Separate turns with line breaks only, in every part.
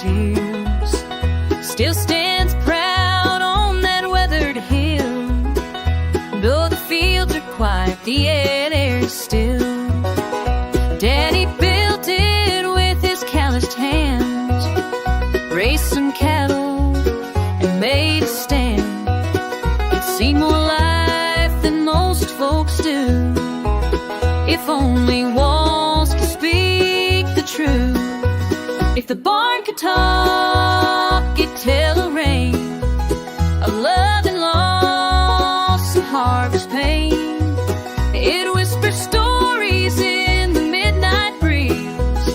tears, still stands proud on that weathered hill. Though the fields are quiet, the air is still. Daddy built it with his calloused hands, raised some cattle and made a stand. It's seen more life than most folks do. If only walls could speak the truth. If the barn could talk, it'd tell a rain of love and loss and harvest pain. It whispers stories in the midnight breeze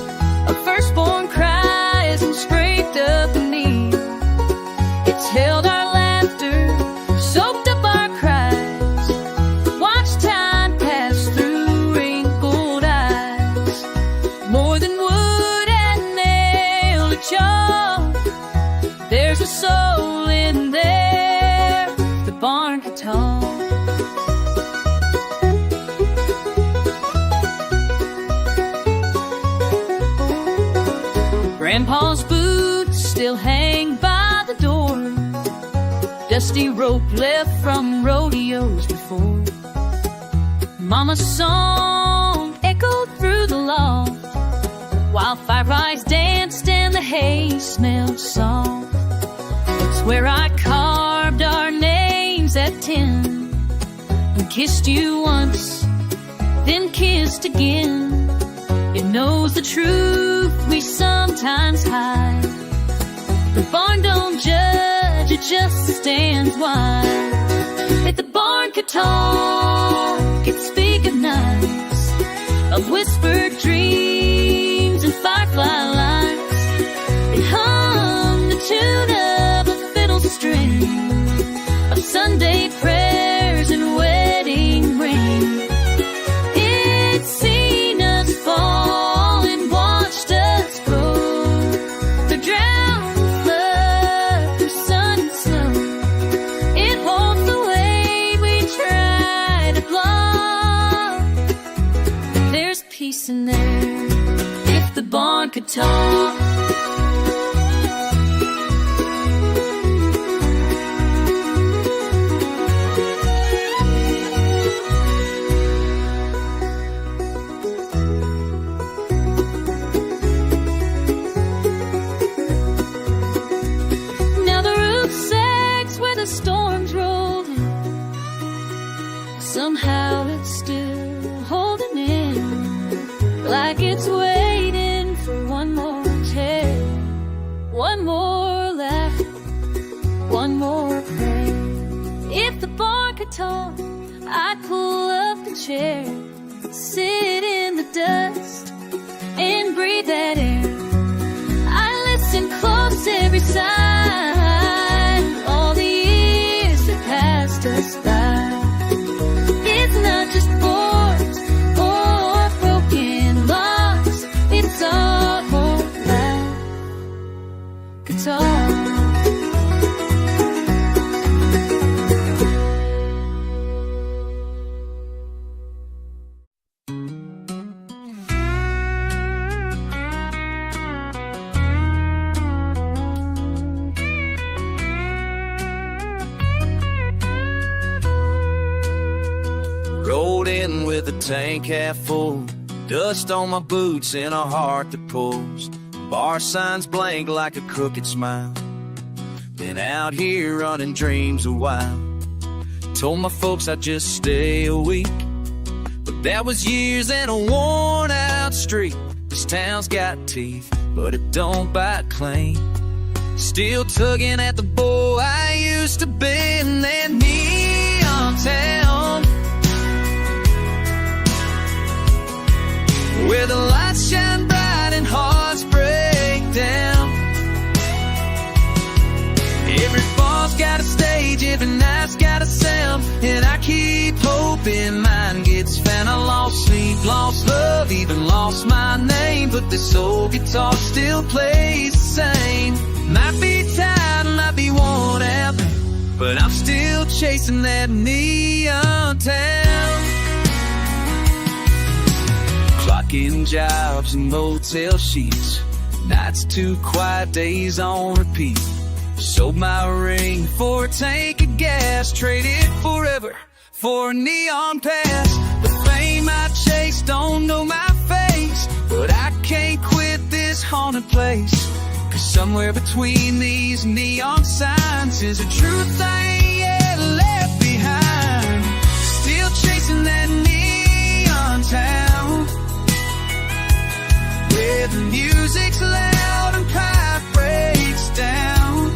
of firstborn cries and scraped up knees. It's held our laughter, soaked up our cries, watched time pass through wrinkled eyes. More than wood and nail to chalk, there's a soul in there. The barn could talk. Grandpa's boots still hang by the door, dusty rope left from rodeos before. Mama's song echoed through the loft, while fireflies danced and the hay smelled soft. It's where I carved our names at 10 and kissed you once, then kissed again. It knows the truth we sometimes hide. The barn don't judge, it just stands wide. If the barn could talk, it'd speak of nights, of whispered dreams and firefly lights. It hummed the tune of a fiddle string, of Sunday prayers and wedding rings. It's seen us fall and watched us grow through drought and flood, through sun and snow. It holds the way we try to block. There's peace in there if the barn could talk. Now the roof sags where the storms rolled in. Somehow it's still holding in, like it's waiting for one more tear, one more laugh, one more prayer. If the barn could talk, I'd pull up the chair, sit in the dust and breathe that air. I listen close every sign, all the years that passed us by. It's not just boards or broken locks, it's our whole life. Guitar.
Rolled in with a tank half full, dust on my boots and a heart that pulls. Bar signs blank like a crooked smile. Been out here running dreams a while. Told my folks I'd just stay a week, but that was years and a worn out streak. This town's got teeth, but it don't bite clean. Still tugging at the boy I used to be in that neon town, where the lights shine bright and hearts break down. Every bar's got a stage, every night's got a sound, and I keep hoping mine gets found. I lost sleep, lost love, even lost my name, but this old guitar still plays the same. Might be tired, might be worn out, but I'm still chasing that neon town. Clocking jobs and motel sheets, Nights too quiet, days on repeat. Sold my ring for a tank of gas, traded forever for a neon pass. The fame I chase don't know my face, but I can't quit this haunted place. Cause somewhere between these neon signs is a truth I ain't yet left behind. Still chasing that neon town, where the music's loud and pipe breaks down.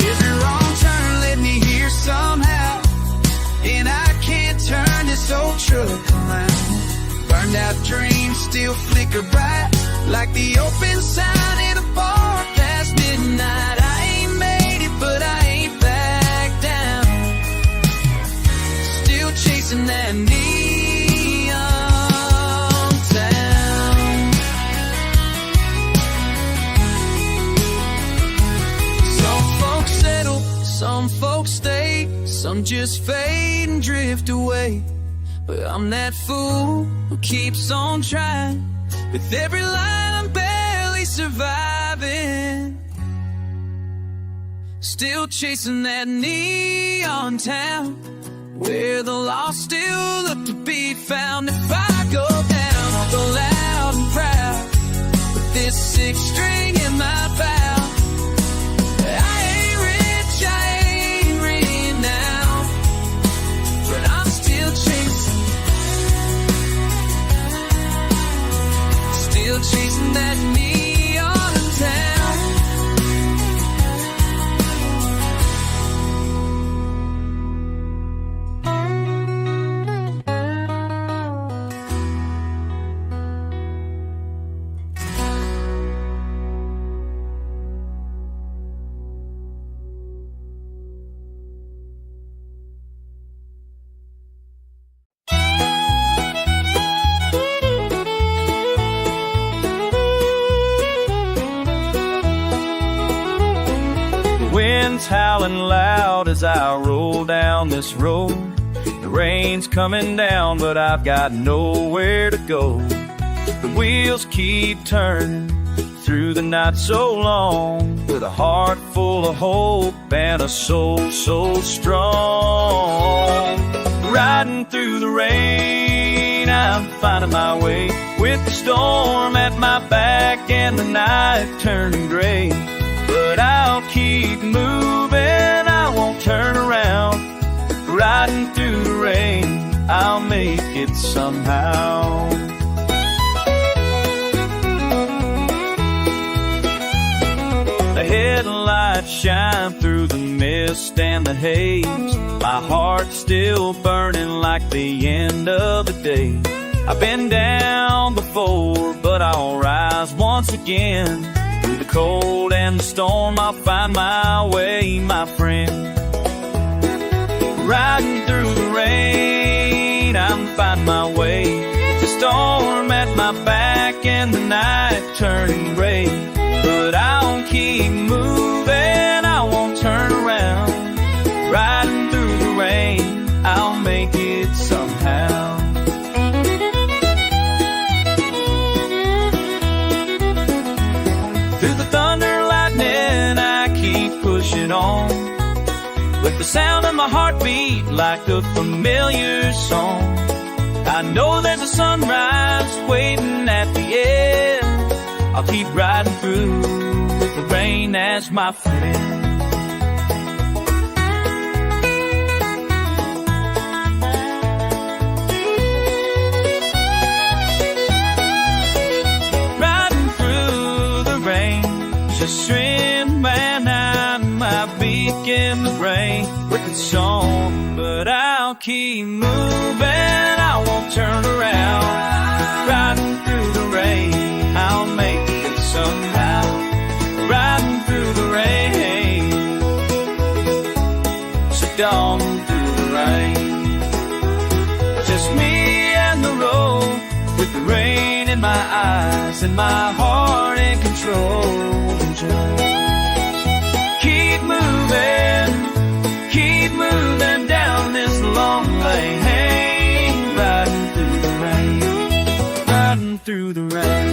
Every wrong turn led me here somehow, and I can't turn this old truck around. Burned out dreams still flicker bright, like the open sign in a bar past midnight. I ain't made it, but I ain't back down. Still chasing that neon town. Some folks settle, some folks stay, some just fade and drift away. But I'm that fool who keeps on trying. With every line I'm barely surviving, still chasing that neon town, where the lost still look to be found. If I go down, I'll go loud and proud, with this sixth string in my bow. I ain't rich, I ain't renowned, but I'm still chasing, still chasing that neon town.
Wind's howling loud as I roll down this road. The rain's coming down, but I've got nowhere to go. The wheels keep turning through the night so long, with a heart full of hope and a soul so strong. Riding through the rain, I'm finding my way, with the storm at my back and the night turning gray. But I'll keep moving, I won't turn around. Riding through the rain, I'll make it somehow. The headlights shine through the mist and the haze. My heart's still burning like the end of the day. I've been down before, but I'll rise once again. Through the cold and the storm, I'll find my way, my friend. Riding through the rain, I'm finding my way. The storm at my back and the night turning gray. But I'll keep moving, I won't turn around. Riding through the rain, I'll make it somehow. Through the thunder, lightning, I keep pushing on, with the sound of my heartbeat like a familiar song. I know there's a sunrise waiting at the end. I'll keep riding through with the rain as my friend. Riding through the rain, just swim man, I might begin the rain with a song. But I'll keep moving, I won't turn around. Riding through the rain, I'll make it somehow. Riding through the rain, so dawn through the rain. Just me and the road, with the rain in my eyes and my heart in control. Keep moving down this long lane, riding through the rain, riding through the rain.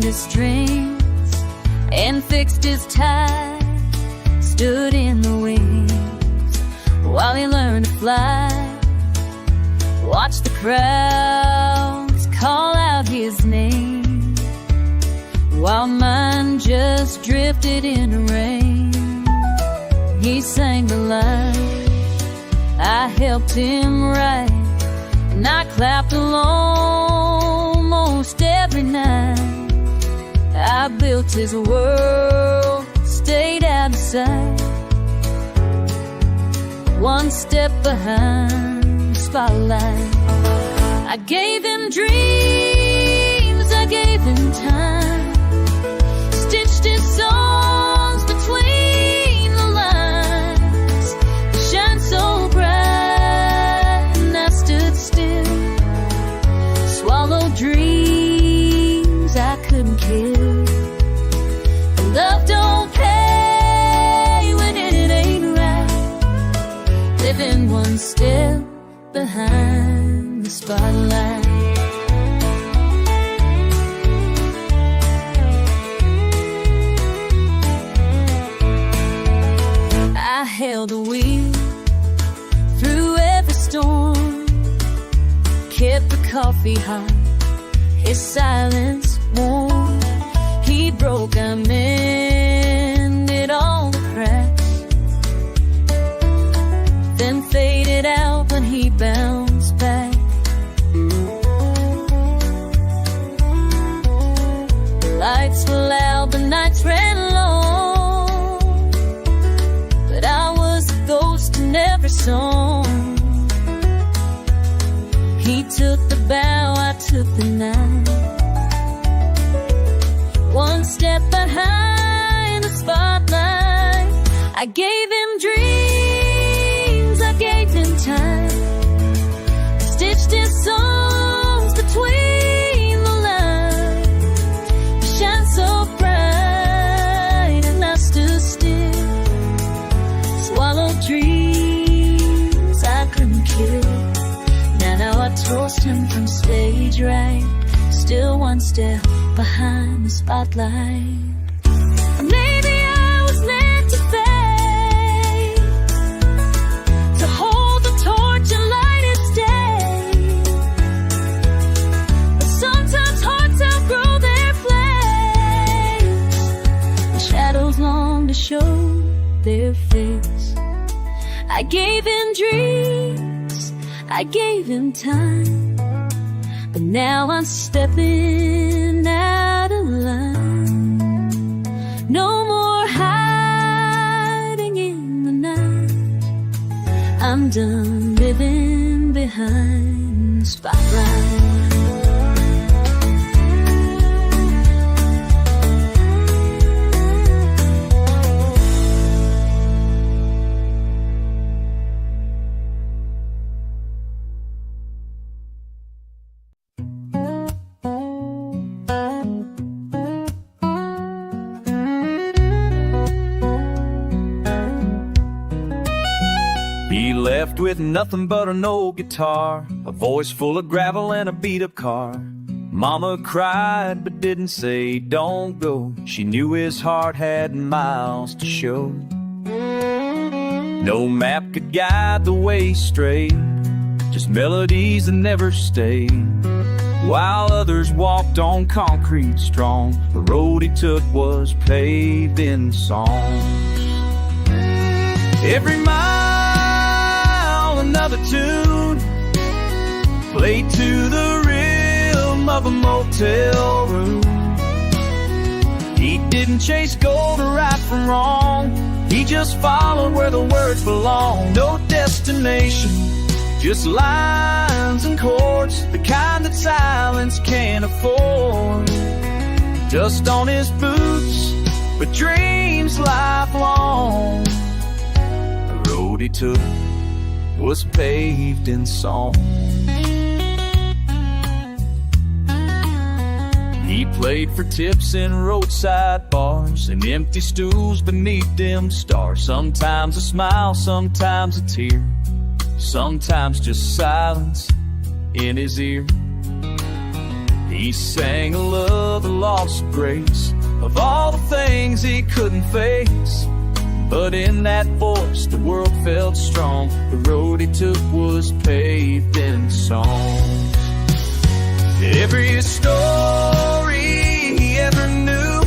his strings and fixed his tie, stood in the wings while he learned to fly. Watched the crowds call out his name while mine just drifted in the rain. He sang the line, I helped him write, and I clapped along most every night. I built his world, stayed out of sight, one step behind the spotlight. I gave him dreams, I gave him time, stitched his songs between the lines. He shined so bright and I stood still, swallowed dreams I couldn't kill. Love don't pay when it ain't right, living one step behind the spotlight. I held the wheel through every storm, kept the coffee hot, his silence warm. He broke, I mended all the cracks, then faded out when he bounced back. The lights were loud, the nights ran long, but I was a ghost in every song. He took the bow, I took the knife, one step behind the spotlight. I gave him dreams, I gave him time, stitched his songs between the lines. He shined so bright and I stood still, swallowed dreams I couldn't kill. Now I toast him from stage right, still one step behind the spotlight. Maybe I was meant to fade, to hold the torch and light its day. But sometimes hearts outgrow their flames, the shadows long to show their face. I gave him dreams, I gave him time, but now I'm stepping out of line. No more hiding in the night, I'm done living behind the spotlight.
He left with nothing but an old guitar, a voice full of gravel and a beat-up car. Mama cried but didn't say don't go. She knew his heart had miles to show. No map could guide the way straight, just melodies that never stayed. While others walked on concrete strong, the road he took was paved in song. Every mile another tune, played to the rhythm of a motel room. He didn't chase gold or right from wrong, he just followed where the words belong. No destination, just lines and chords, the kind that silence can't afford. Dust on his boots, but dreams lifelong. The road he took was paved in song. He played for tips in roadside bars and empty stools beneath dim stars. Sometimes a smile, sometimes a tear, sometimes just silence in his ear. He sang of love, the loss of grace, of all the things he couldn't face. But in that voice the world felt strong. The road he took was paved in song. Every story he ever knew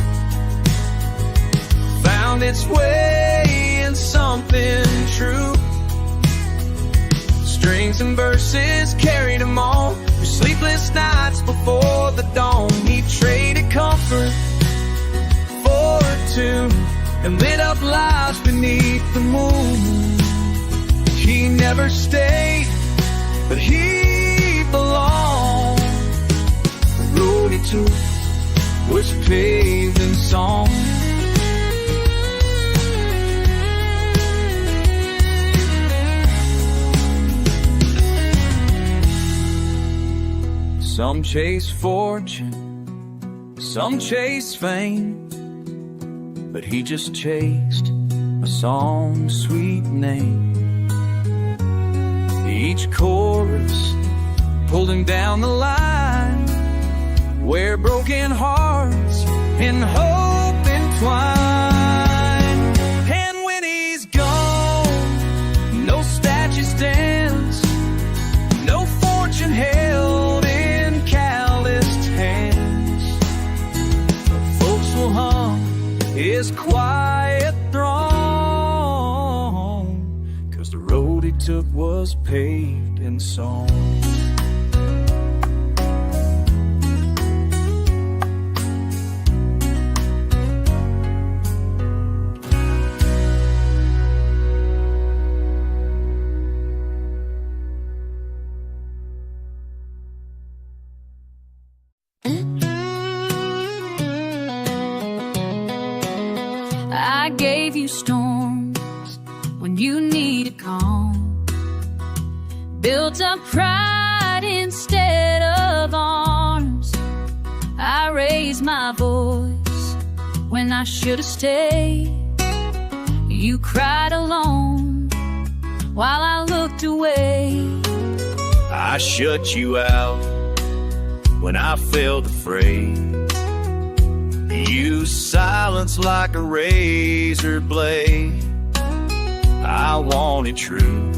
found its way in something true. Strings and verses carried him on through sleepless nights before the dawn. He traded comfort for a tune and lit up lives beneath the moon. He never stayed, but he belonged. The road he took was paved in song. Some chase fortune, some chase fame, but he just chased a song's sweet name. Each chorus pulled him down the line where broken hearts and hope entwine. And when he's gone, no statue stands, no fortune held in calloused hands. The folks will hum his quiet throng, 'cause the road he took was paved in song.
I gave you storms when you needed calm, built up pride instead of arms. I raised my voice when I should have stayed. You cried alone while I looked away.
I shut you out when I felt afraid. You silence like a razor blade. I wanted truth,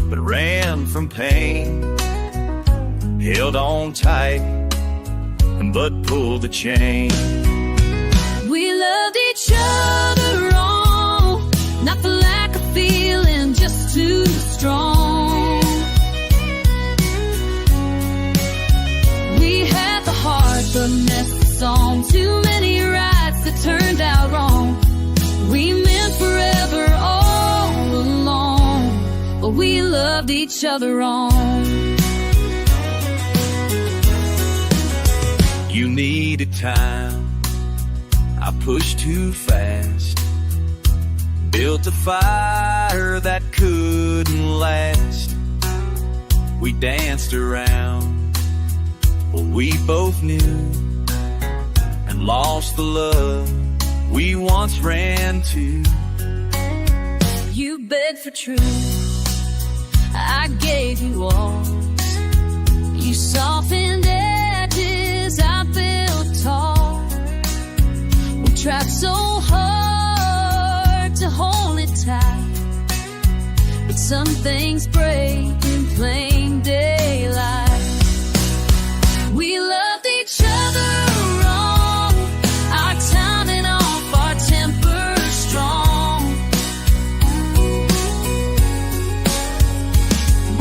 but ran from pain. Held on tight, but pulled the chain.
We loved each other wrong, not for lack of feeling, just too strong. We had the heart, but messed the song. Too many rights that turned out wrong. We meant forever all along, but we loved each other wrong.
You needed time, I pushed too fast. Built a fire that couldn't last. We danced around what we both knew, and lost the love we once ran to.
You begged for truth, I gave you walls. You softened edges, I built tall. We tried so hard to hold it tight, but some things break in plain daylight. We loved each other wrong, our timing off, our temper strong.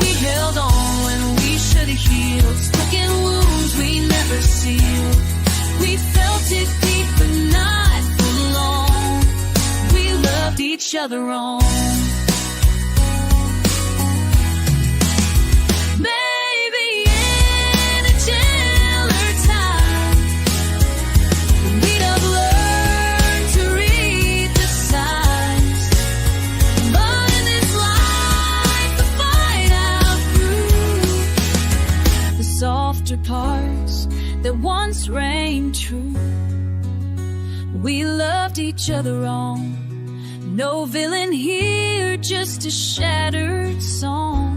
We held on when we should have healed, stuck in wounds we never sealed. We felt it deep but not for long. We loved each other wrong. Maybe in a gentler time, we'd have learned to read the signs. But in this life, the fight outgrew the softer parts that once reigned true. We loved each other wrong. No villain here, just a shattered song.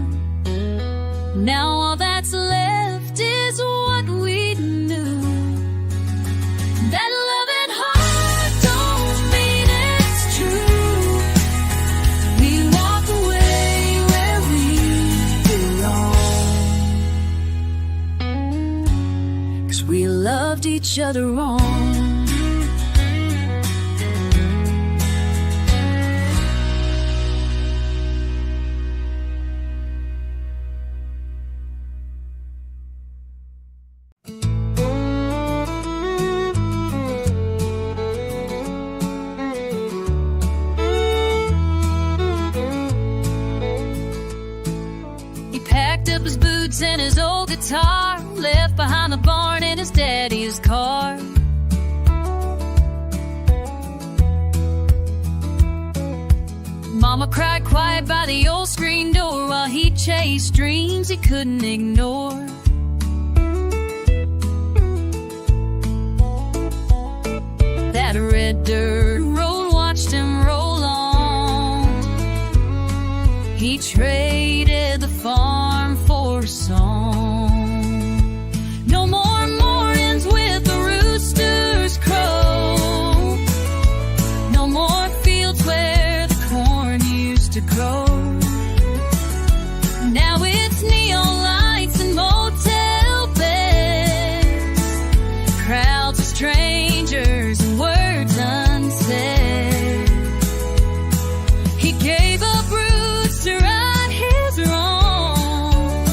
Now all that's left is what we'd each other on. Up his boots and his old guitar, left behind the barn in his daddy's car. Mama cried quiet by the old screen door while he chased dreams he couldn't ignore. That red dirt road watched him roll on. He traded the farm for a song. No more mornings with the roosters crow. No more fields where the corn used to grow. Now it's neon lights and motel beds, crowds of strangers and words unsaid. He gave up roots to right his wrong.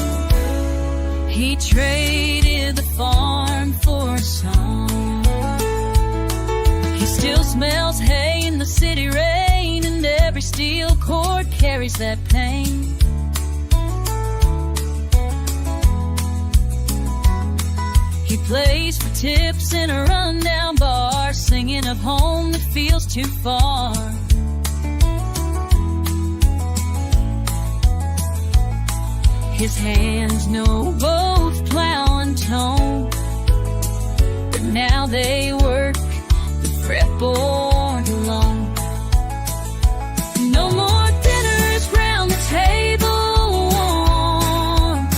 He traded the farm for a song. He still smells hay in the city rain, and every steel cord carries that pain. He plays for tips in a rundown bar, singing of home that feels too far. His hands know both plow and tone, but now they work the fretboard alone. No more dinners round the table warm,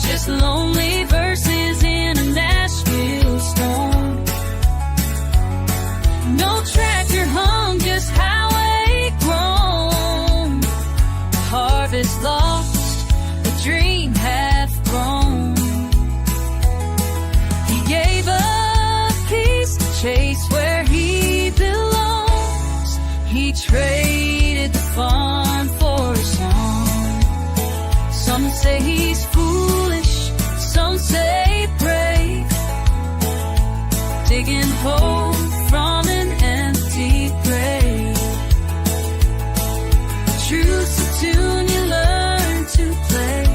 just lonely verses in a Nashville storm. No tractor hung, just highway grown. Harvest lost, the dream half grown. He gave up peace to chase where he belongs. He traded the farm for a song. Some say he's foolish, some say brave, digging hope from an empty grave. The truth's a tune you learn to play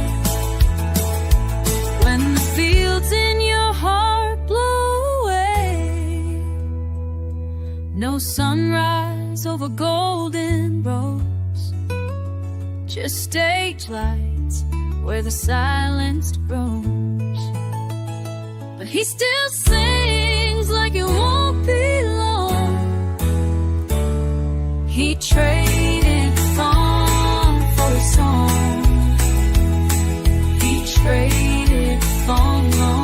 when the fields in your heart blow away. No sunrise over golden roads, just stage lights where the silence grows. But he still sings like it won't be long. He traded the farm for a song. He traded the farm long.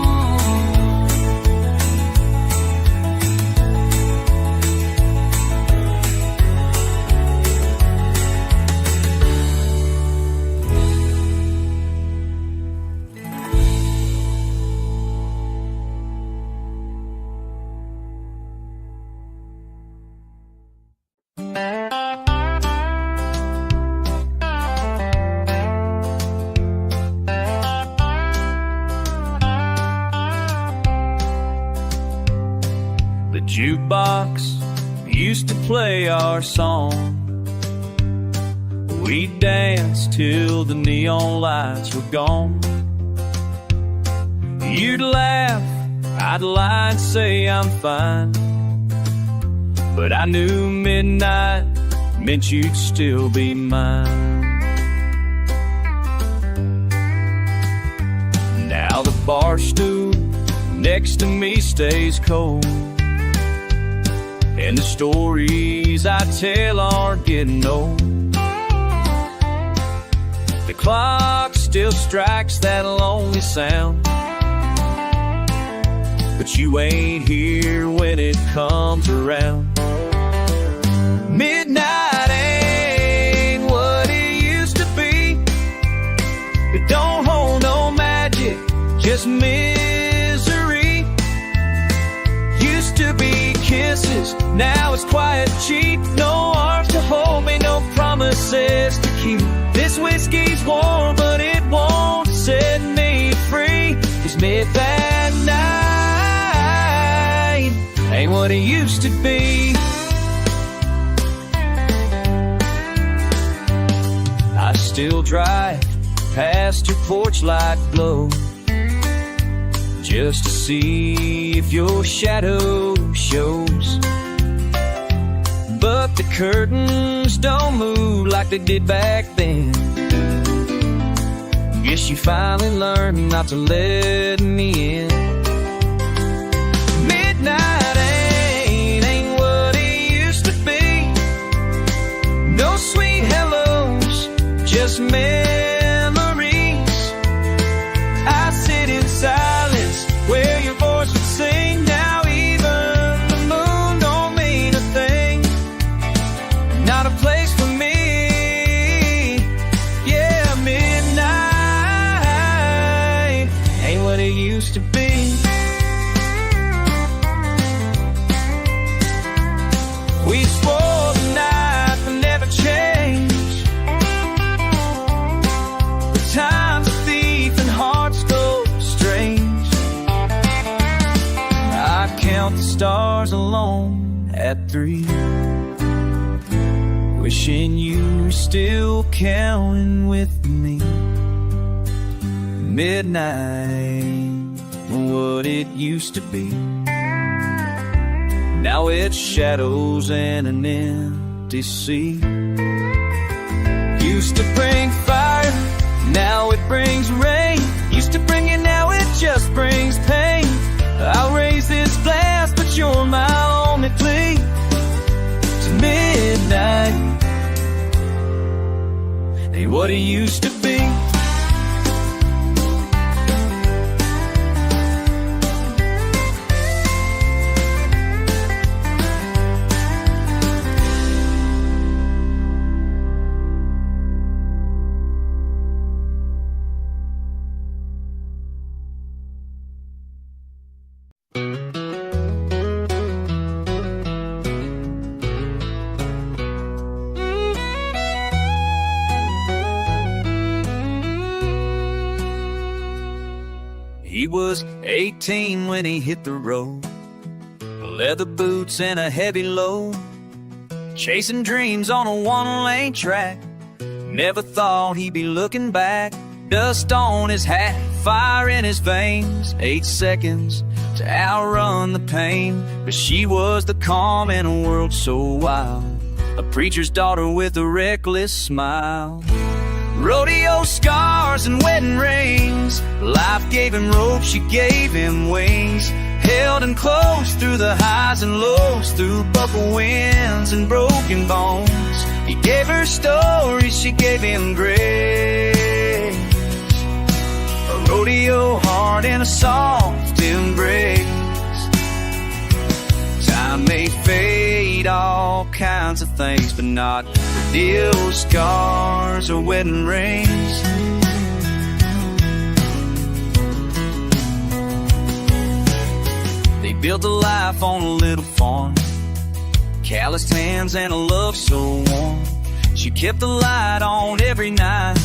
The jukebox used to play our song. We'd dance till the neon lights were gone. You'd laugh, I'd lie and say I'm fine, but I knew midnight meant you'd still be mine. Now the bar stool next to me stays cold, and the stories I tell aren't getting old. The clock still strikes that lonely sound, but you ain't here when it comes around. Midnight ain't what it used to be. It don't hold no magic, just misery. used to be kisses, now it's quiet, cheap. No arms to hold me, no promises to keep. This whiskey's warm, but it won't set me free. 'Cause midnight night ain't what it used to be. I still drive past your porch light glow, just to see if your shadow shows. But the curtains don't move like they did back then. Guess you finally learned not to let me in. Midnight ain't what it used to be. No sweet hellos, just memories. I sit in silence where your voice would sing. Now even the moon don't mean a thing. Not a place for me. Yeah, midnight ain't what it used to be. We swore the night would never change. The time's a thief and hearts go strange. I count the stars alone at 3, wishing you were still counting with me. Midnight, what it used to be. Now it's shadows and an empty sea. Used to bring fire, now it brings rain. Used to bring it, now it just brings pain. I'll raise this glass, but you're my only plea. To midnight ain't what it used to be. He was 18 when he hit the road, leather boots and a heavy load, chasing dreams on a one-lane track. Never thought he'd be looking back. Dust on his hat, fire in his veins, 8 seconds to outrun the pain. But she was the calm in a world so wild, a preacher's daughter with a reckless smile. Rodeo scars and wedding rings, life gave him rope, she gave him wings. Held him close through the highs and lows, through buckle winds and broken bones. He gave her stories, she gave him grace. A rodeo heart and a soft embrace. Time may fade all kinds of things, but not rodeo scars or wedding rings. They built a life on a little farm, calloused hands and a love so warm. She kept the light on every night,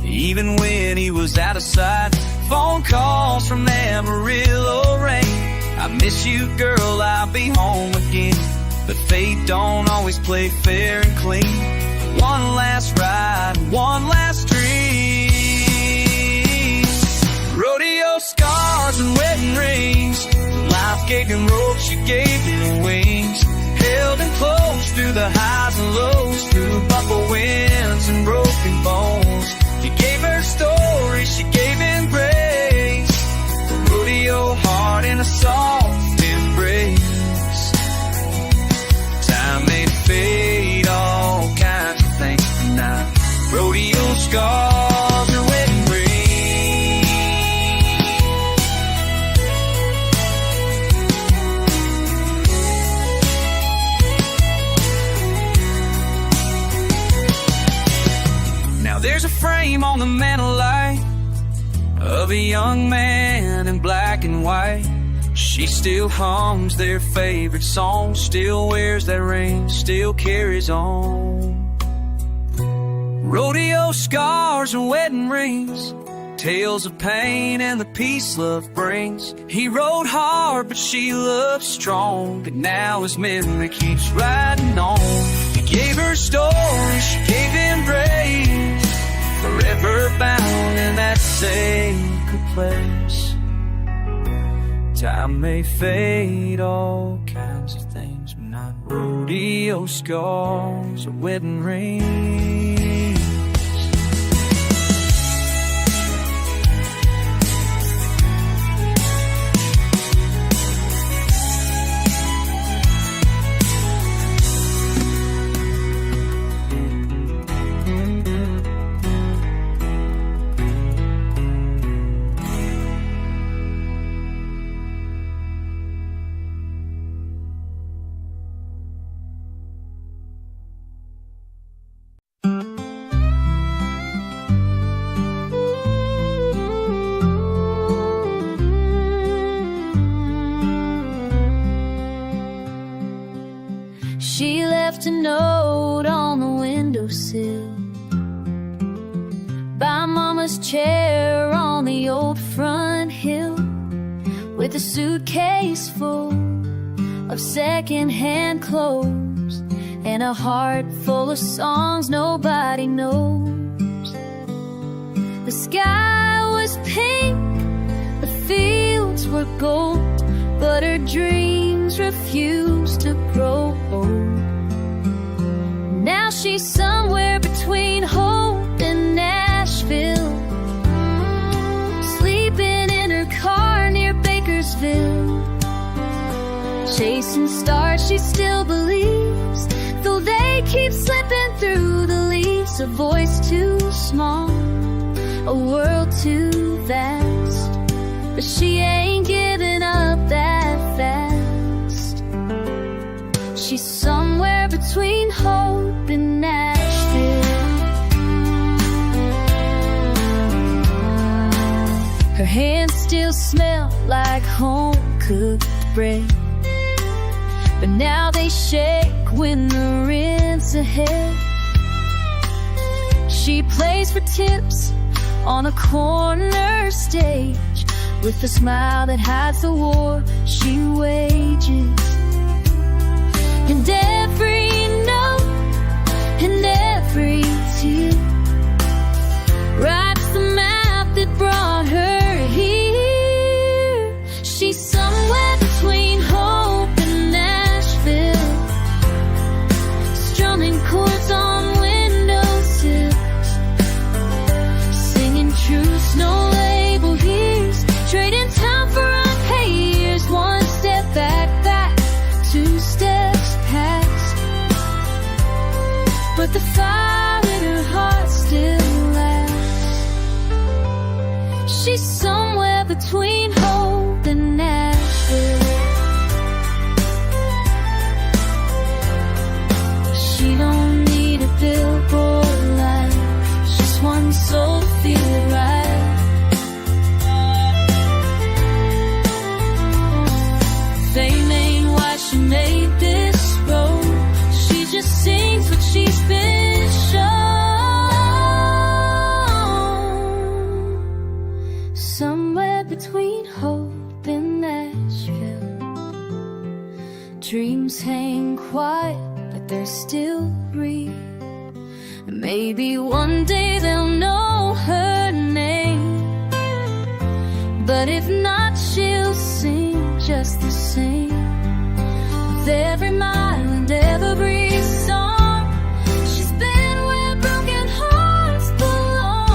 even when he was out of sight. Phone calls from Amarillo rain. I miss you, girl, I'll be home again. But fate don't always play fair and clean. One last ride, one last dream. Rodeo scars and wedding rings, life gave him rope, she gave him wings. Held him close through the highs and lows, through buckle winds and broken bones. She gave her story, she gave him grace. A rodeo heart and a soft embrace. Time may fade all kinds of things tonight. Rodeo scars or wedding rings. Now there's a frame on the mantel light of a young man in black and white,
She still hums their favorite song, still wears that ring, still carries on. Rodeo scars and wedding rings, tales of pain and the peace love brings. He rode hard, but she loved strong, but now his memory keeps riding on. He gave her stories, she gave him praise, forever bound in that sacred place. Time may fade all kinds of things, but not rodeo scars or wedding rings.
She left a note on the windowsill by Mama's chair on the old front hill, with a suitcase full of second-hand clothes and a heart full of songs nobody knows. The sky was pink, the fields were gold, but her dreams refused to grow old. Now she's somewhere between Hope and Nashville, sleeping in her car near Bakersville, chasing stars she still believes, though they keep slipping through the leaves. A voice too small, a world too vast, but she ain't giving up that fast. She's somewhere between Hope and Nashville. Her hands still smell like home-cooked bread, but now they shake when the rent's ahead. She plays for tips on a corner stage, with a smile that hides the war she wages. And every note and every tear writes the map that brought her here. She's somewhere between Hope and Nashville, strumming chords on windowsills, singing truths no label hears, trading time for unpaid years. One step back, two steps past, but the fire in her heart still lasts. She's somewhere between Hope and Nashville. She don't need a billboard light, just one soul to feel it right. Fame ain't why she made this road, she just sings what she's been shown. Somewhere between Hope and Nashville, dreams hang quiet, but they're still real. And maybe one day they'll know her name, but if not, she'll sing just the same. With every mile and every song, she's been where broken hearts belong.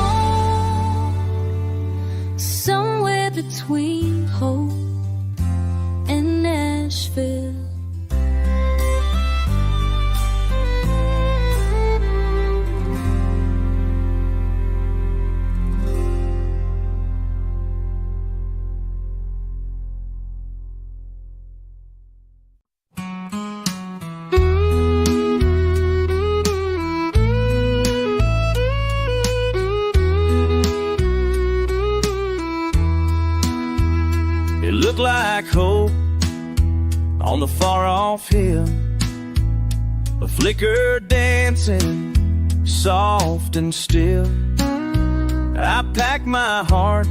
Somewhere between Hope and Nashville.
on the far-off hill, a flicker dancing, soft and still. I packed my heart,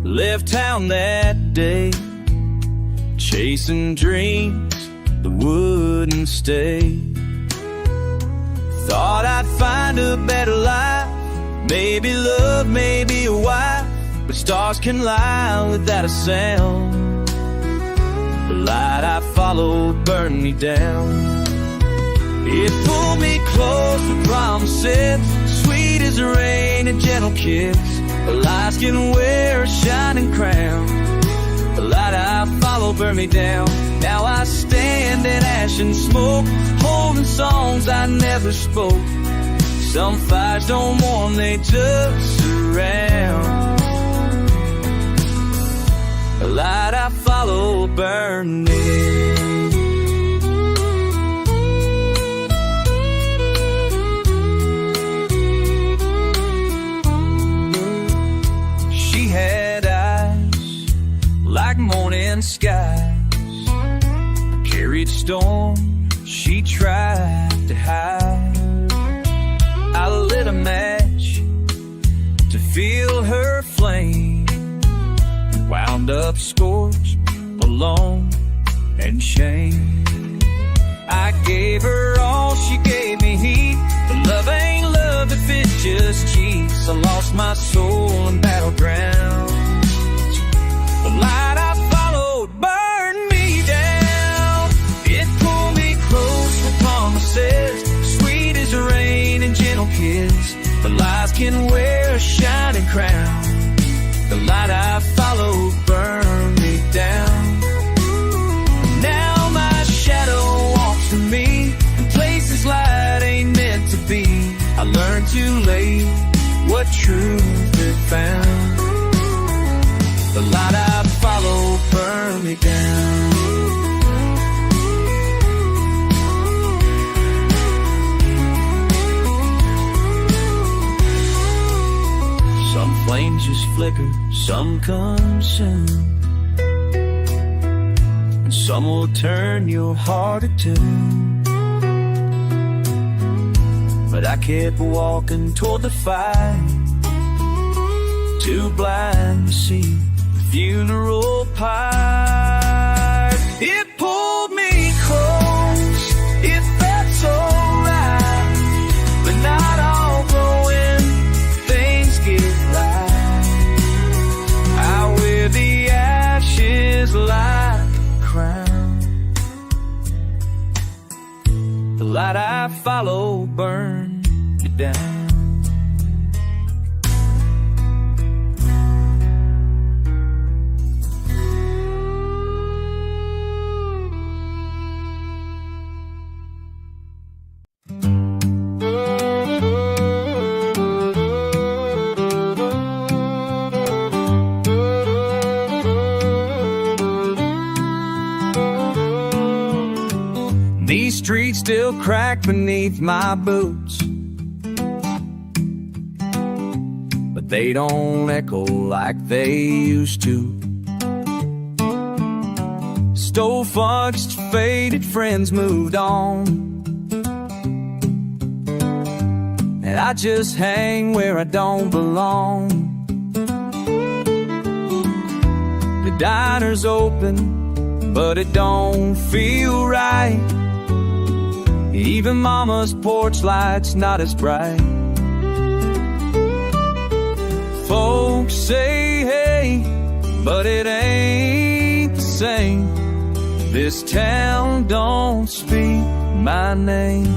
left town that day, chasing dreams that wouldn't stay. Thought I'd find a better life, maybe love, maybe a wife, but stars can lie without a sound. The light I followed burned me down. It pulled me close with promises, sweet as rain and gentle kiss. The lights can wear a shining crown. The light I followed burned me down. Now I stand in ash and smoke, holding songs I never spoke. Some fires don't warm, they just surround. The light I followed burned me. She had eyes like morning skies, carried storm she tried to hide. I lit a match to feel her flame, wound up scorched, alone and shame. I gave her all, she gave me heat, but love ain't love if it just cheats. I lost my soul in battlegrounds. The light I followed burned me down. It pulled me close with promises, sweet as rain and gentle kiss. The lies can wear a shining crown. The light I followed burned me down. Now my shadow walks with me in places light ain't meant to be. I learned too late what truth it found. The light I followed burned me down. Some flames just flicker, some consume, and some will turn your heart to tune. But I kept walking toward the fire, too blind to see the funeral pyre. It pulled me close, it felt so right, but not all glowing things get light. I wear the ashes like a crown. The light I follow burned you down. These streets still crack beneath my boots, but they don't echo like they used to. Stove-funched, faded friends moved on, and I just hang where I don't belong. The diner's open, but it don't feel right. Even mama's porch light's not as bright. Folks say hey, but it ain't the same. This town don't speak my name.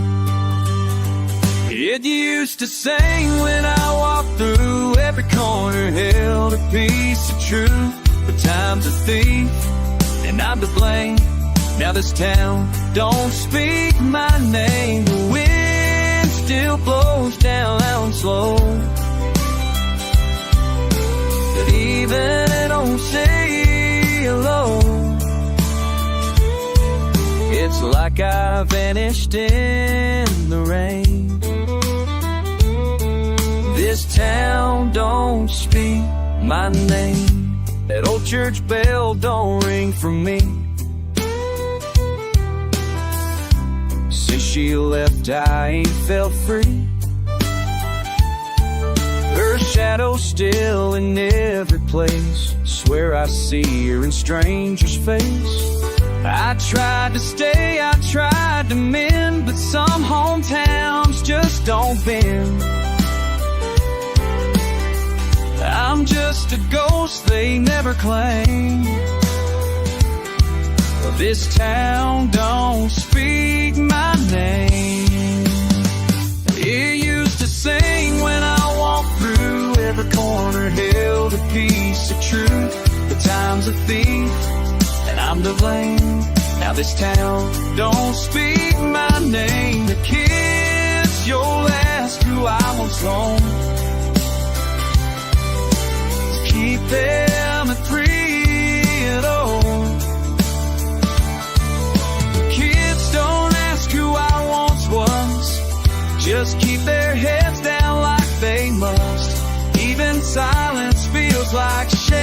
It used to sing when I walked through. Every corner held a piece of truth. But time's a thief, and I'm to blame. Now this town don't speak my name. The wind still blows down slow, but even it don't say hello. It's like I vanished in the rain. This town don't speak my name. That old church bell don't ring for me. Since she left, I ain't felt free. Her shadow's still in every place. Swear I see her in strangers' face. I tried to stay, I tried to mend, but some hometowns just don't bend. I'm just a ghost they never claim. This town don't speak my name. It used to sing when I walked through. Every corner held a piece of truth. The time's a thief, and I'm to blame. Now this town don't speak my name. The kids you'll ask who I once loaned, keep them at 3-0. Kids don't ask who I once was, just keep their heads down like they must. Even silence feels like shame.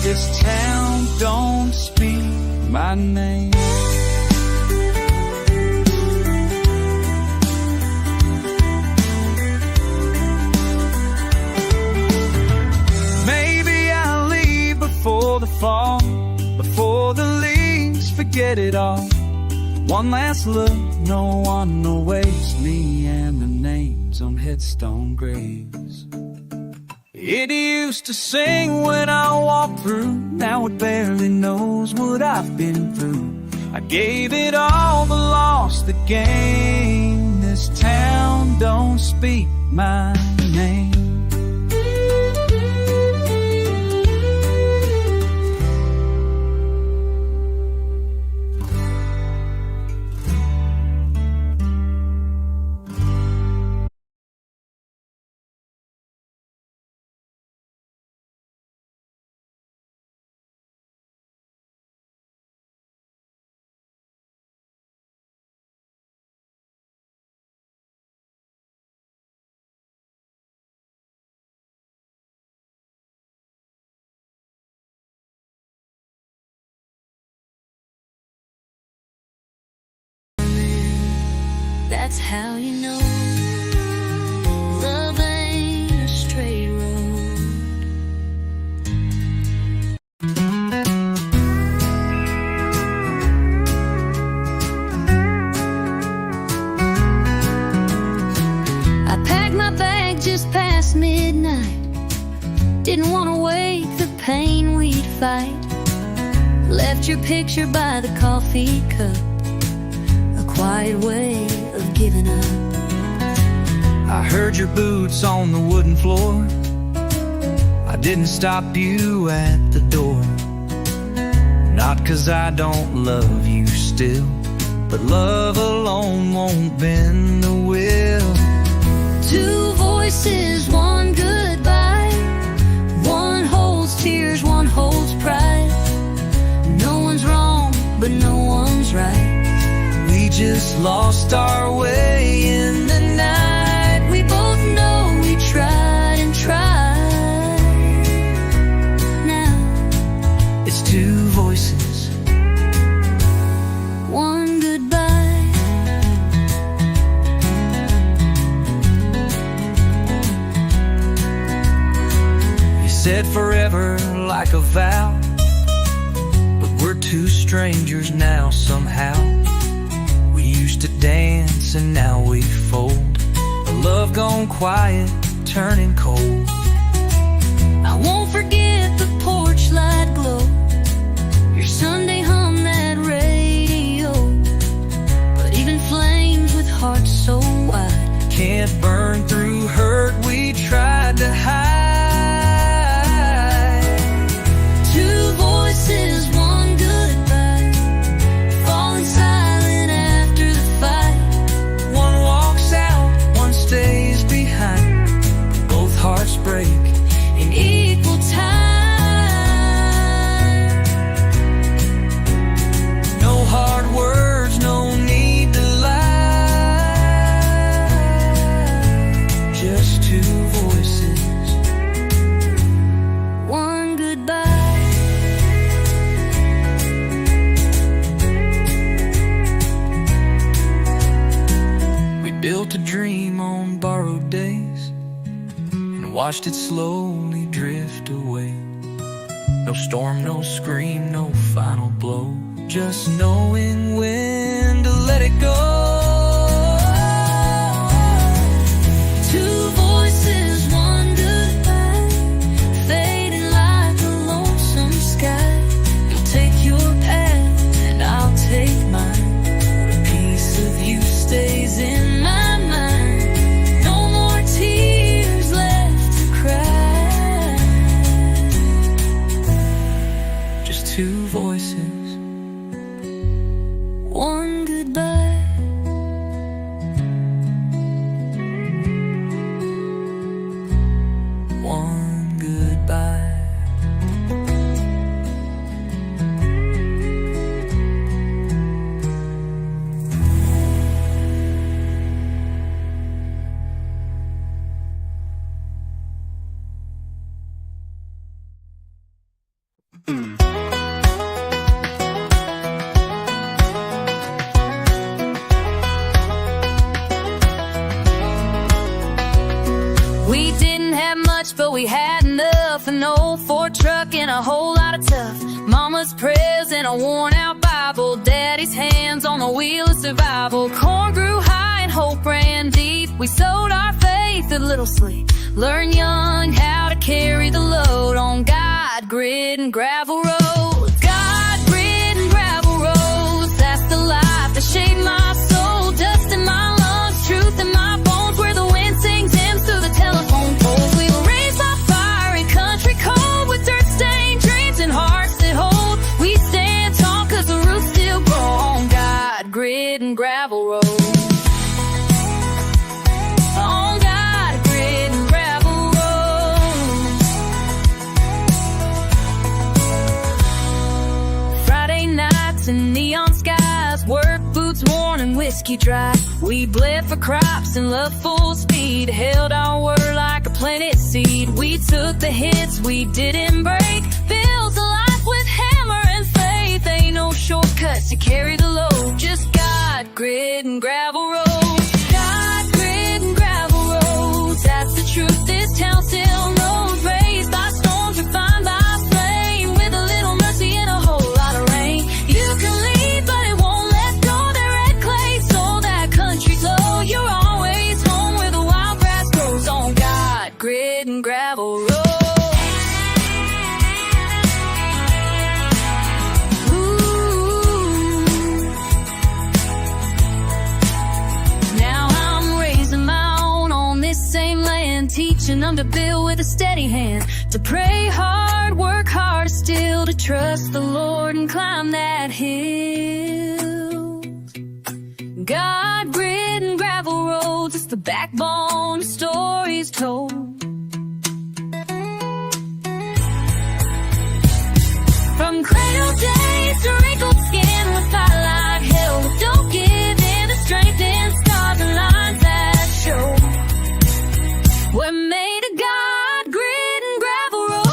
This town don't speak my name. Maybe I'll leave before the fall, before the leaves forget it all. One last look, no one will waste me and the names on headstone graves. It used to sing when I walked through. Now it barely knows what I've been through. I gave it all but lost the game. This town don't speak my name.
That's how you know love ain't a straight road. I packed my bag just past midnight. Didn't want to wake the pain we'd fight. Left your picture by the coffee cup, a quiet way of giving up.
I heard your boots on the wooden floor. I didn't stop you at the door. Not 'cause I don't love you still, but love alone won't bend the will.
Two voices, one goodbye. One holds tears, one holds pride. No one's wrong, but no one's right.
We just lost our way in the night.
We both know we tried and tried. Now
it's two voices,
one goodbye.
You said forever like a vow, but we're two strangers now somehow. We used to dance and now we fold. A love gone quiet, turning cold.
I won't forget the porch light glow, your Sunday hum that radio. But even flames with hearts so wide
can't burn through hurt we tried to hide.
Two voices, one goodbye, falling silent after the fight.
One walks out, one stays behind. Both hearts break
in equal time.
watched it slowly drift away. No storm, no scream, no final blow, just knowing when to let it go.
Two voices, one goodbye, fading like a lonesome sky. You'll take your path and I'll take mine. A piece of you stays in my mind. No more tears left to cry.
Just two voices,
one goodbye.
one goodbye.
We didn't have much, but we had enough. An old Ford truck and a whole lot of tough. Mama's prayers and a worn-out Bible. Daddy's hands on the wheel of survival. Corn grew high and hope ran deep. We sowed our faith with little sleep. Learned young how to carry the load on God, grit, and gravel roads. God, grit, and gravel roads. That's the life that shaped my soul. Dust in my lungs, truth in my bones. Where the wind sings hymns through the telephone poles. We were raised by fire in country cold, with dirt-stained dreams and hearts that hold. We stand tall 'cause the roots still grow on God, grit, and gravel roads. On God, grit, and gravel roads. Friday nights and neon skies, work boots worn and whiskey dry. We bled for crops and love full speed, held our word like a planted seed. We took the hits, we didn't break, built a life with hammer and faith. Ain't no shortcuts to carry the load, just God, grit, and gravel roads. God, grit, and gravel roads. That's the truth this town still knows. Raised by storms, refined by flame, with a little mercy and a whole lot of rain. You can leave, but it won't let go. That red clay soul, that country glow. You're always home where the wild grass grows. On God, grit, and gravel roads. Now I'm raising my own on this same land, teaching them to build with a steady hand, to pray hard, work hard still, to trust the Lord and climb that hill. God, grit, and gravel roads, it's the backbone of stories told. From cradle days to wrinkled skin, we fight like hell. Don't give in to strength and scars and lines that show. We're made of God, grit, and gravel roads.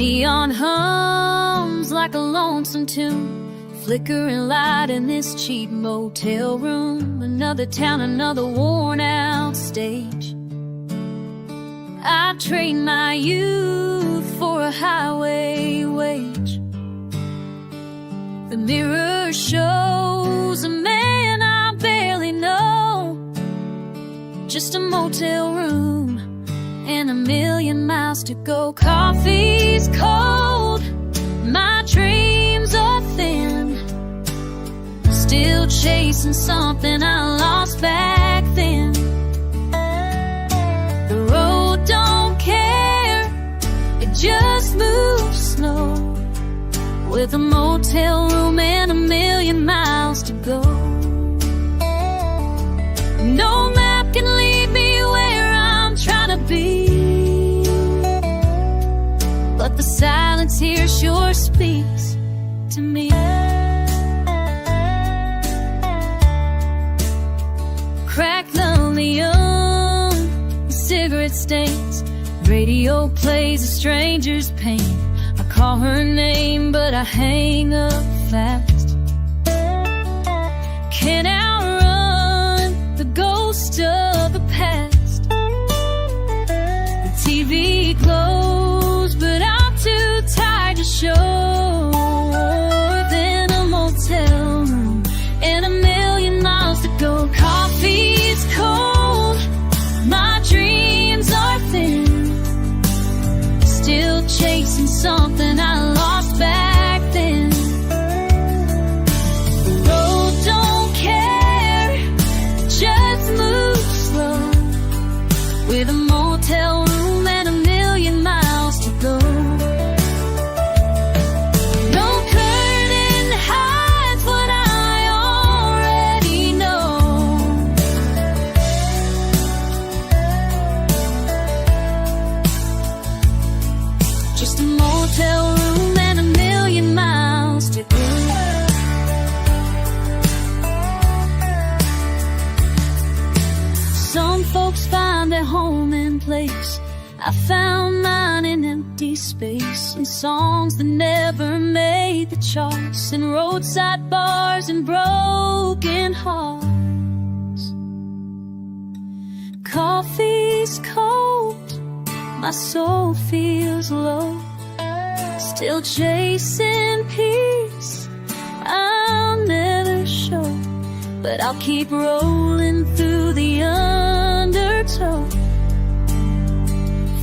Neon hums like a lonesome tune, flickering light in this cheap motel room. Another town, another worn out stage. I trade my youth for a highway wage. The mirror shows a man I barely know, just a motel room and a million miles to go. Coffee's cold, my dreams are thin, still chasing something I lost back then. The road don't care, it just moves slow. with a motel room and a million miles to go. No map can lead me where I'm trying to be, but the silence here sure speaks to me. Crack linoleum, cigarette stains, radio plays a stranger's pain. I call her name, but I hang up fast. Can't outrun the ghost of the past. The TV glows, but I'm too tired to show. Then a motel room and a million miles to go. Coffee's cold, my dreams are thin, still chasing something I lost back then. The road don't care, just move slow, with a motel room and a million miles to go. No curtain hides what I already know. Just a motel room and a million miles to go. Some folks find their home in place. I found mine in empty space, in songs that never made the charts, in roadside bars and broken hearts. Coffee's cold, my soul feels low, still chasing peace I'll never show. But I'll keep rolling through the undertow,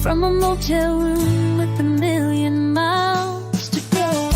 from a motel room with a million miles to go.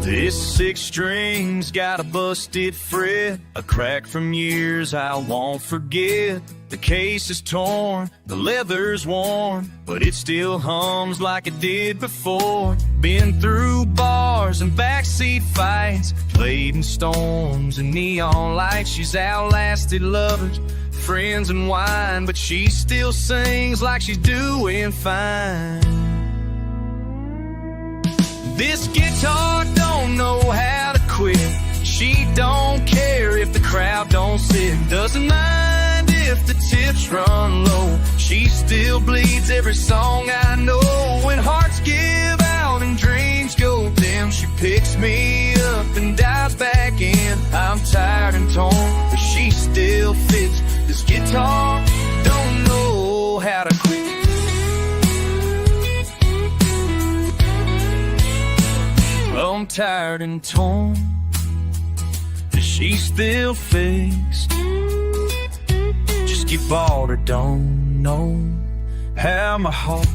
This 6 string's got a busted fret, a crack from years I won't forget. The case is torn, the leather's worn, but it still hums like it did before. Been through bars and backseat fights, played in storms and neon lights. She's outlasted lovers, friends and wine, but she still sings like she's doing fine. This guitar don't know how to quit. She don't care if the crowd don't sit. Doesn't mind if the tips run low. She still bleeds every song I know. When hearts give out and dreams go dim, she picks me up and dives back in. I'm tired and torn, but she still fits. This guitar don't know how to quit. I'm tired and torn, but she still fixed. Just get bored or don't know how my heart.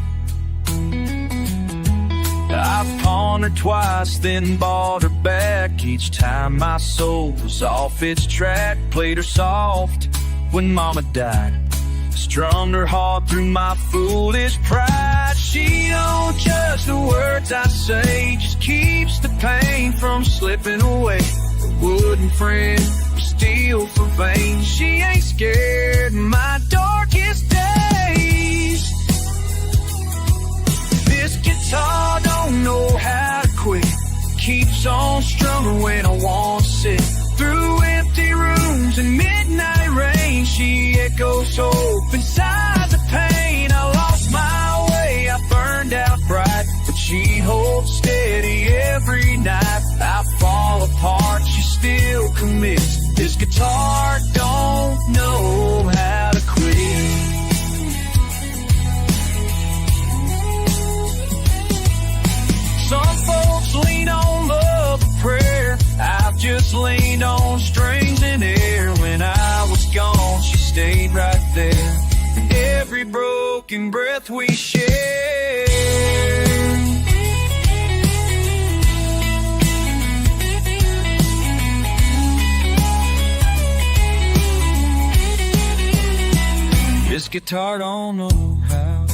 I've pawned her twice, then bought her back. Each time my soul was off its track. Played her soft when mama died, strummed her hard through my foolish pride. She don't judge the words I say, just keeps the pain from slipping away. A wooden friend, steel for vain. She ain't scared in my darkest days. This guitar don't know how to quit, keeps on strumming when I want to sit. Through empty rooms and midnight rain, she echoes hope inside the pain. I lost my way, I burned out bright, but she holds steady every night. I fall apart, she still commits. This guitar don't know how to quit. stayed right there. Every broken breath we shared. This guitar don't know how.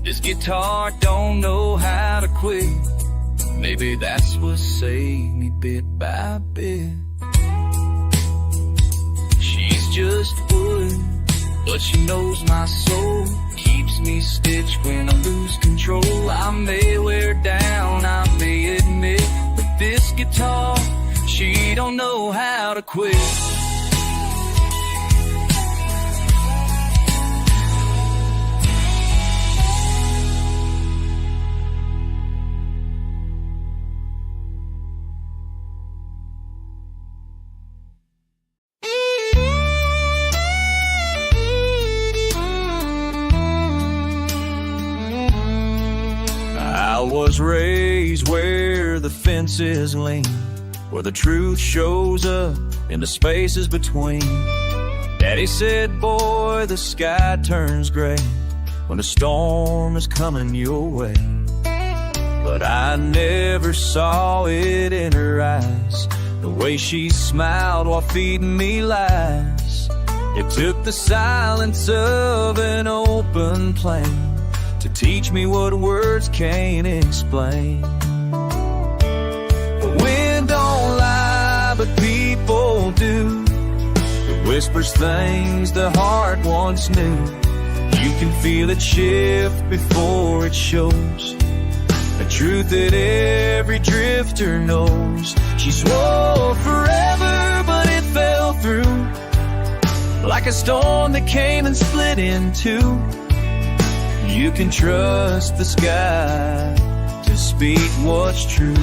This guitar don't know how to quit. Maybe that's what saved me bit by bit. She's just wood, but she knows my soul. Keeps me stitched when I lose control. I may wear down, I may admit, but this guitar, she don't know how to quit. I was raised where the fences lean, where the truth shows up in the spaces between. Daddy said, boy, the sky turns gray when a storm is coming your way. But I never saw it in her eyes, the way she smiled while feeding me lies. It took the silence of an open plain to teach me what words can't explain. The wind don't lie, but people do. It whispers things the heart once knew. You can feel it shift before it shows, a truth that every drifter knows. She swore forever, but it fell through, like a storm that came and split in two. You can trust the sky to speak what's true.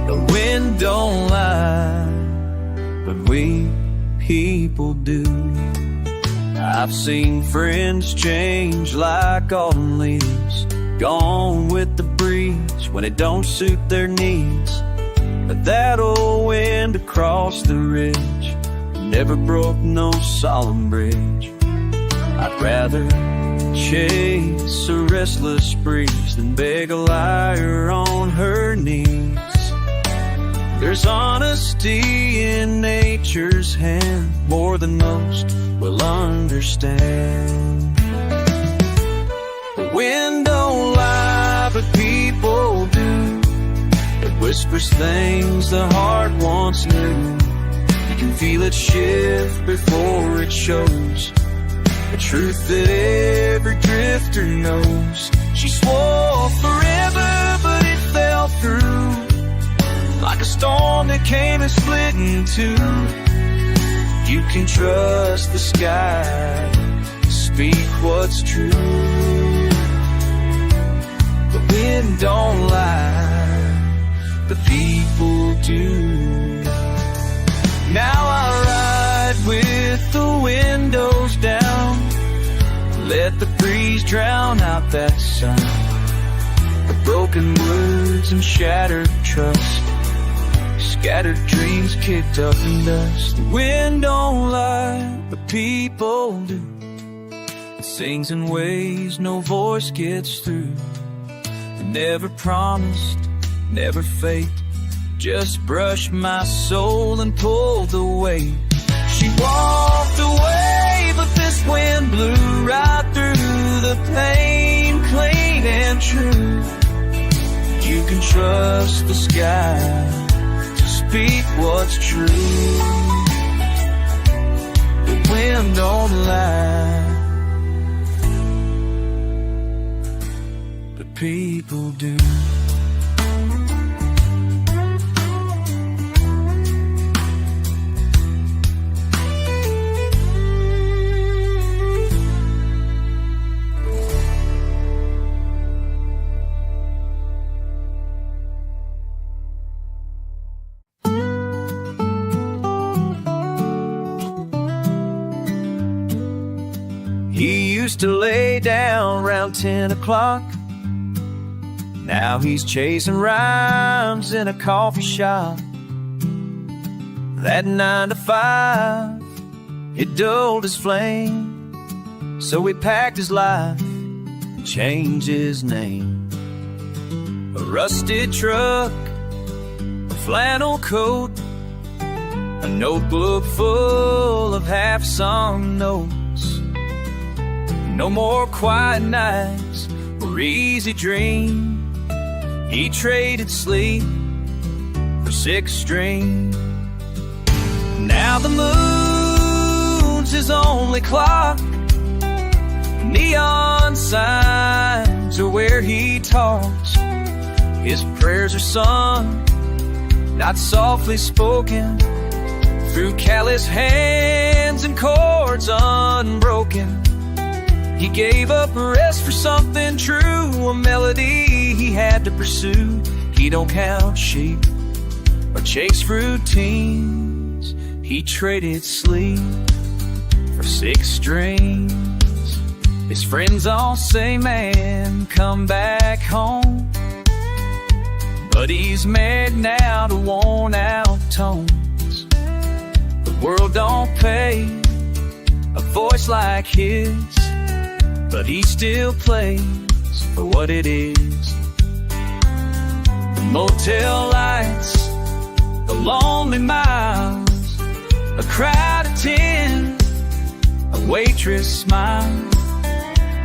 The wind don't lie, but we people do. I've seen friends change like autumn leaves, gone with the breeze when it don't suit their needs. But that old wind across the ridge never broke no solemn bridge. I'd rather chase a restless breeze than beg a liar on her knees. There's honesty in nature's hand, more than most will understand. The wind don't lie, but people do. It whispers things the heart once knew. You can feel it shift before it shows, a truth that every drifter knows. She swore forever, but it fell through, like a storm that came and split in two. You can trust the sky to speak what's true. The wind don't lie, but people do. Now I ride with the windows down, let the breeze drown out that sound, the broken words and shattered trust, scattered dreams kicked up in dust. The wind don't lie, but people do. It sings in ways no voice gets through. It never promised, never faked, just brushed my soul and pulled the weight. She walked away, but this wind blew right through the pain, clean and true. You can trust the sky to speak what's true. The wind don't lie, but people do. He used to lay down around 10 o'clock, Now he's chasing rhymes in a coffee shop. That 9 to 5, it dulled his flame, so he packed his life, changed his name. A rusted truck, a flannel coat, a notebook full of half-sung notes. No more quiet nights or easy dreams. He traded sleep for 6 strings. Now the moon's his only clock. Neon signs are where he talks. His prayers are sung, not softly spoken, through callous hands and chords unbroken. He gave up rest for something true, a melody he had to pursue. He don't count sheep or chase routines. He traded sleep for 6 strings. His friends all say, man, come back home. But he's married now to worn out tones. The world don't pay a voice like his, but he still plays for what it is. The motel lights, the lonely miles, a crowd of 10, a waitress smile.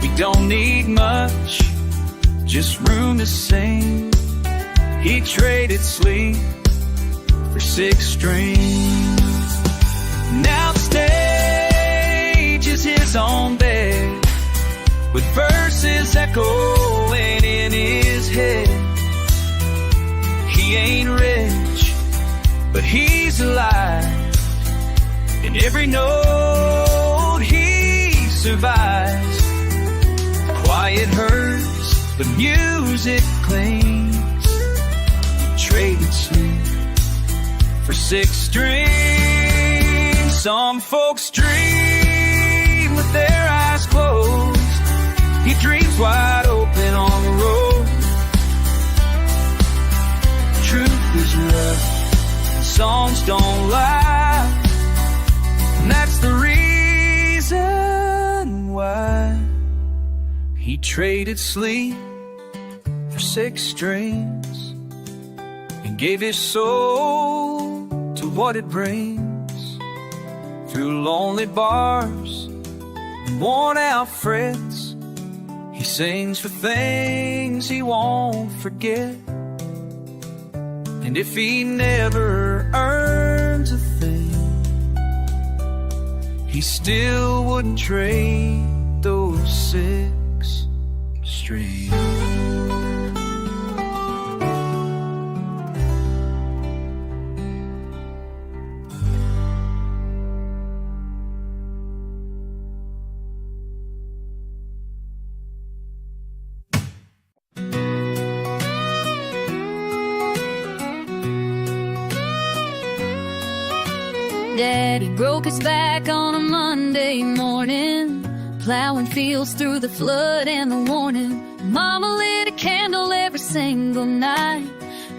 We don't need much, just room to sing. He traded sleep for 6 strings. Now the stage is his own bed, with verses echoing in his head. He ain't rich, but he's alive. In every note he survives. Quiet hurts, but music clings. Traded sleep for 6 strings. Some folks dream with their eyes closed. He dreams wide open on the road. Truth is rough, songs don't lie, and that's the reason why he traded sleep for 6 strings and gave his soul to what it brings. Through lonely bars and worn out frets, he sings for things he won't forget. And if he never earns a thing, he still wouldn't trade those 6 strings.
Daddy broke his back on a Monday morning, plowing fields through the flood and the warning. Mama lit a candle every single night,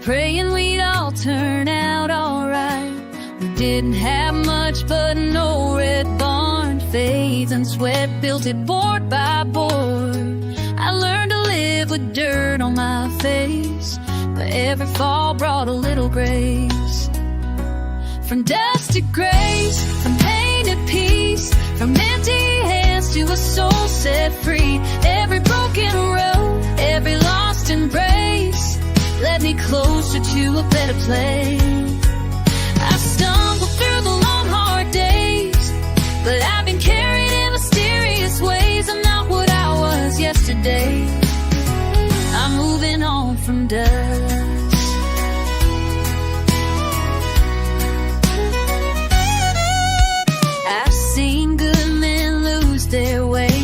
praying we'd all turn out alright. We didn't have much, but no red barn, faith and sweat built it board by board. I learned to live with dirt on my face, but every fall brought a little grace. From dust to grace, from pain to peace, from empty hands to a soul set free. Every broken road, every lost embrace led me closer to a better place. I stumbled through the long, hard days, but I've been carried in mysterious ways. I'm not what I was yesterday. I'm moving on from dust.